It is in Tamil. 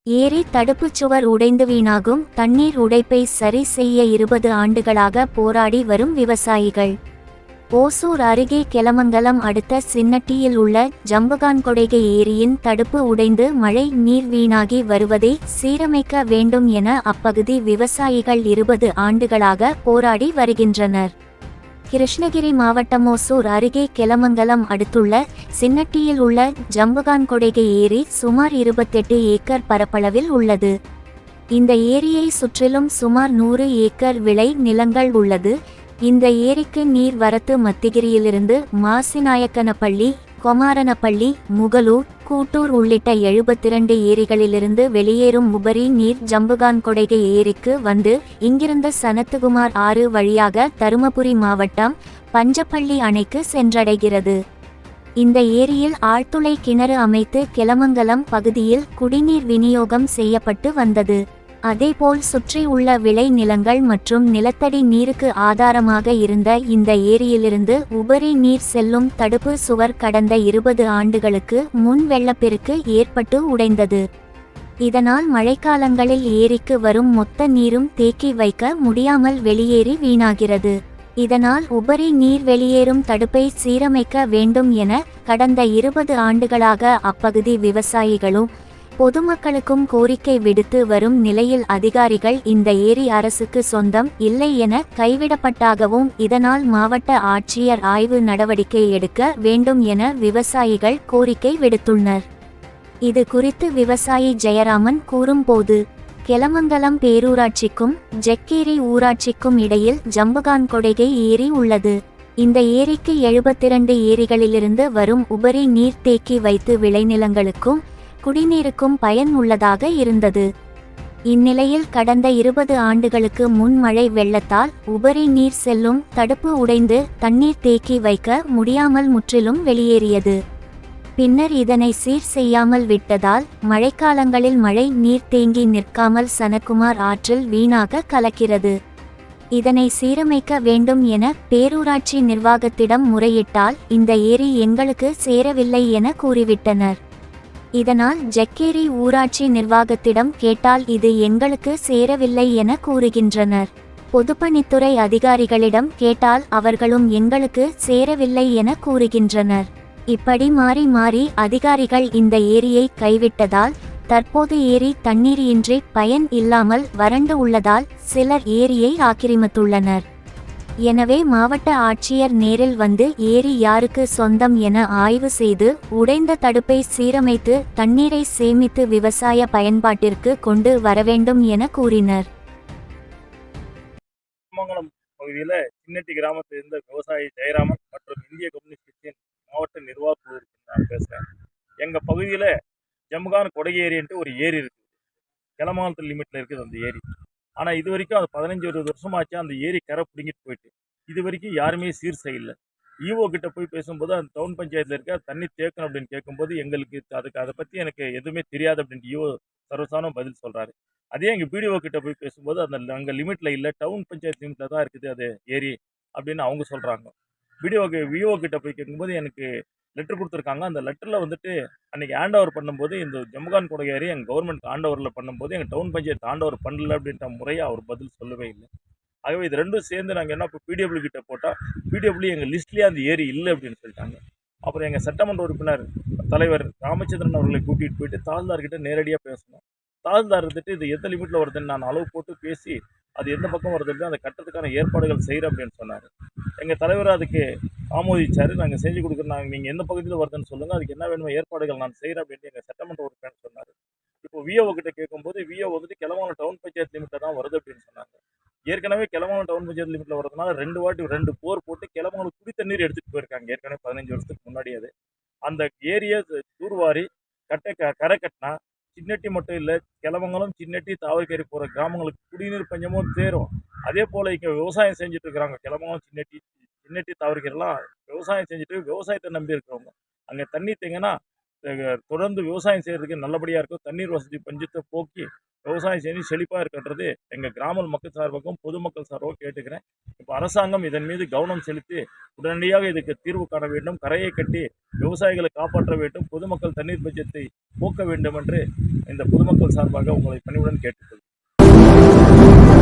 ஏரி தடுப்புச் சுவர் உடைந்து வீணாகும் தண்ணீர் உடைப்பை சரி செய்ய 20 ஆண்டுகளாக போராடி வரும் விவசாயிகள். ஓசூர் அருகே கெலமங்கலம் அடுத்த சின்னட்டியில் உள்ள ஜம்புகான்கொடைகை ஏரியின் தடுப்பு உடைந்து மழை நீர் வீணாகி வருவதை சீரமைக்க வேண்டும் என அப்பகுதி விவசாயிகள் 20 ஆண்டுகளாக போராடி வருகின்றனர். கிருஷ்ணகிரி மாவட்டம் ஓசூர் அருகே கெலமங்கலம் அடுத்துள்ள சின்னட்டியில் உள்ள ஜம்புகான்கொடைகை ஏரி சுமார் 28 ஏக்கர் பரப்பளவில் உள்ளது. இந்த ஏரியை சுற்றிலும் சுமார் 100 ஏக்கர் விளை நிலங்கள் உள்ளது. இந்த ஏரிக்கு நீர் வரத்து மத்திகிரியிலிருந்து மாசிநாயக்கனப்பள்ளி, கொமாரனப்பள்ளி, முகலூர், கூட்டூர் உள்ளிட்ட 72 ஏரிகளிலிருந்து வெளியேறும் உபரி நீர் ஜம்புகான்கொடைகை ஏரிக்கு வந்து இங்கிருந்த சனத்துகுமார் ஆறு வழியாக தருமபுரி மாவட்டம் பஞ்சப்பள்ளி அணைக்கு சென்றடைகிறது. இந்த ஏரியில் ஆழ்துளை கிணறு அமைத்து கெலமங்கலம் பகுதியில் குடிநீர் விநியோகம் செய்யப்பட்டு வந்தது. அதேபோல் சுற்றி உள்ள விளை நிலங்கள் மற்றும் நிலத்தடி நீருக்கு ஆதாரமாக இருந்த இந்த ஏரியிலிருந்து உபரி நீர் செல்லும் தடுப்பு சுவர் கடந்த 20 ஆண்டுகளுக்கு முன் வெள்ளப்பெருக்கு ஏற்பட்டு உடைந்தது. இதனால் மழைக்காலங்களில் ஏரிக்கு வரும் மொத்த நீரும் தேக்கி வைக்க முடியாமல் வெளியேறி வீணாகிறது. இதனால் உபரி நீர் வெளியேறும் தடுப்பை சீரமைக்க வேண்டும் என கடந்த 20 ஆண்டுகளாக அப்பகுதி விவசாயிகளும் பொதுமக்களுக்கும் கோரிக்கை விடுத்து வரும் நிலையில் அதிகாரிகள் இந்த ஏரி அரசுக்கு சொந்தம் இல்லை என கைவிடப்பட்டாகவும் இதனால் மாவட்ட ஆட்சியர் ஆய்வு நடவடிக்கை எடுக்க வேண்டும் என விவசாயிகள் கோரிக்கை விடுத்துள்ளனர். இது குறித்து விவசாயி ஜெயராமன் கூறும்போது, கெலமங்கலம் பேரூராட்சிக்கும் ஜெக்கேரி ஊராட்சிக்கும் இடையில் ஜம்புகான்கொடைகை ஏரி உள்ளது. இந்த ஏரிக்கு 72 ஏரிகளிலிருந்து வரும் உபரி நீர் தேக்கி வைத்து விளைநிலங்களுக்கும் குடிநீருக்கும் பயன் உள்ளதாக இருந்தது. இந்நிலையில் கடந்த 20 ஆண்டுகளுக்கு முன் மழை வெள்ளத்தால் உபரி நீர் செல்லும் தடுப்பு உடைந்து தண்ணீர் தேக்கி வைக்க முடியாமல் முற்றிலும் வெளியேறியது. பின்னர் இதனை சீர் செய்யாமல் விட்டதால் மழைக்காலங்களில் மழை நீர் தேங்கி நிற்காமல் சனக்குமார் ஆற்றில் வீணாக கலக்கிறது. இதனை சீரமைக்க வேண்டும் என பேரூராட்சி நிர்வாகத்திடம் முறையிட்டால் இந்த ஏரி எங்களுக்கு சேரவில்லை என கூறிவிட்டனர். இதனால் ஜெக்கேரி ஊராட்சி நிர்வாகத்திடம் கேட்டால் இது எங்களுக்கு சேரவில்லை என கூறுகின்றனர். பொதுப்பணித்துறை அதிகாரிகளிடம் கேட்டால் அவர்களும் எங்களுக்கு சேரவில்லை என கூறுகின்றனர். இப்படி மாறி மாறி அதிகாரிகள் இந்த ஏரியை கைவிட்டதால் தற்போது ஏரி தண்ணீர் இன்றி பயன் இல்லாமல் வறண்டு உள்ளதால் சிலர் ஏரியை ஆக்கிரமித்துள்ளனர். எனவே மாவட்ட ஆட்சியர் நேரில் வந்து ஏரி யாருக்கு சொந்தம் என ஆய்வு செய்து உடைந்த தடுப்பை சீரமைத்து தண்ணீரை சேமித்து விவசாய பயன்பாட்டிற்கு கொண்டு வரவேண்டும் என கூறினர். பகுதியில் சின்னட்டி கிராமத்தில் இருந்த விவசாயி ஜெயராமன் மற்றும் இந்திய கம்யூனிஸ்ட் கட்சியின் மாவட்ட நிர்வாக குழு நான் பேசுகிறேன். எங்கள் பகுதியில் ஜம்புகான்கொடைகை ஏரின்ட்டு ஒரு ஏரி இருக்குது. கெலமங்கலத்து லிமிட்டில் இருக்குது அந்த ஏரி. ஆனால் இது வரைக்கும் அது 15-20 வருஷமாச்சு அந்த ஏரி கரை பிடிங்கிட்டு போயிட்டு இது வரைக்கும் யாருமே சீர் செய்யலை. ஈஓ கிட்ட போய் பேசும்போது அந்த டவுன் பஞ்சாயத்தில் இருக்க தண்ணி தேக்கணும் அப்படின்னு கேட்கும்போது எங்களுக்கு அதை பற்றி எனக்கு எதுவுமே தெரியாது அப்படின்ட்டு ஈஓ சர்வசான பதில் சொல்கிறாரு. அதே எங்கள் பிடிஓ கிட்ட போய் பேசும்போது அந்த அங்கே லிமிட்டில் இல்லை, டவுன் பஞ்சாயத்து லிமிட்டில் தான் இருக்குது அது ஏரி அப்படின்னு அவங்க சொல்கிறாங்க. விஓ கிட்ட போய் கேட்கும்போது எனக்கு லெட்டர் கொடுத்துருக்காங்க. அந்த லெட்டரில் வந்துட்டு அன்றைக்கி ஹேண்ட் ஓவர் பண்ணும்போது இந்த ஜம்புகான்கொடைகை ஏரி எங்கள் கவர்மெண்ட் ஹேண்ட் ஓவரில் பண்ணும்போது எங்கள் டவுன் பஞ்சாயத்து ஹேண்ட் ஓவர் பண்ணல அப்படின்ற முறையை அவர் பதில் சொல்லவே இல்லை. ஆகவே இது ரெண்டும் சேர்ந்து நாங்கள் என்ன இப்போ பிடபிள்யூ கிட்ட போட்டால் பிடபிள்யூ எங்கள் லிஸ்ட்லேயே அந்த ஏரி இல்லை அப்படின்னு சொல்லிட்டாங்க. அப்புறம் எங்கள் சட்டமன்ற உறுப்பினர் தலைவர் ராமச்சந்திரன் அவர்களை கூட்டிகிட்டு போயிட்டு தாசில்தார்கிட்ட நேரடியாக பேசணும். தாசில்தார் இருந்துட்டு இது எந்த லிமிட்டில் வருதுன்னு நான் அளவு போட்டு பேசி அது எந்த பக்கம் வருதுன்னு அந்த கட்டத்துக்கான ஏற்பாடுகள் செய்கிறேன் அப்படின்னு சொன்னார். எங்கள் தலைவர் அதுக்கு ஆமோதிச்சார். நாங்கள் செஞ்சு கொடுக்குறோம், நீங்கள் எந்த பகுதியில் வருதுன்னு சொல்லுங்கள், அதுக்கு என்ன வேணுமோ ஏற்பாடுகள் நான் செய்கிறேன் அப்படின்னு எங்கள் சட்டமன்ற உறுப்பினர் சொன்னார். இப்போ விஓ கிட்ட கேட்கும்போது விஓ வந்துட்டு கெலமங்கலம் டவுன் பஞ்சாயத்து லிமிட்டில் தான் வருது அப்படின்னு சொன்னாங்க. ஏற்கனவே கெலமங்கலம் டவுன் பஞ்சாயத்து லிமிட்டில் வரதுனால 2 வாட்டி 2 போர் போட்டு கெலமங்கலம் குடி தண்ணீர் எடுத்துகிட்டு போயிருக்காங்க. ஏற்கனவே 15 வருஷத்துக்கு முன்னாடியே அந்த ஏரியை தூர்வாரி கரை கட்டினா சின்னட்டி மட்டும் இல்லை, கெலமங்கலம், சின்னட்டி, தாவரக்கேரி போகிற கிராமங்களுக்கு குடிநீர் பஞ்சமும் தேரும். அதே போல் இங்கே விவசாயம் செஞ்சுட்டு இருக்கிறாங்க. கெலமங்கலம், சின்னட்டி, தாவரக்கேரிலாம் விவசாயம் செஞ்சுட்டு விவசாயத்தை நம்பி இருக்கிறவங்க. அங்கே தண்ணி தேங்கினா தொடர்ந்து விவசாயம் செய்கிறதுக்கு நல்லபடியாக இருக்கும். தண்ணீர் வசதி பஞ்சத்தை போக்கி விவசாயம் செஞ்சு செழிப்பாக இருக்கிறது எங்கள் கிராம மக்கள் சார்பாகவும் பொதுமக்கள் சார்பாகவும் கேட்டுக்கிறேன். இப்போ அரசாங்கம் இதன் மீது கவனம் செலுத்தி உடனடியாக இதுக்கு தீர்வு காண வேண்டும். கரையை கட்டி விவசாயிகளை காப்பாற்ற வேண்டும். பொதுமக்கள் தண்ணீர் பஞ்சத்தை போக்க வேண்டும் என்று இந்த பொதுமக்கள் சார்பாக உங்களை பணிவுடன் கேட்டுக்கொள்கிறேன்.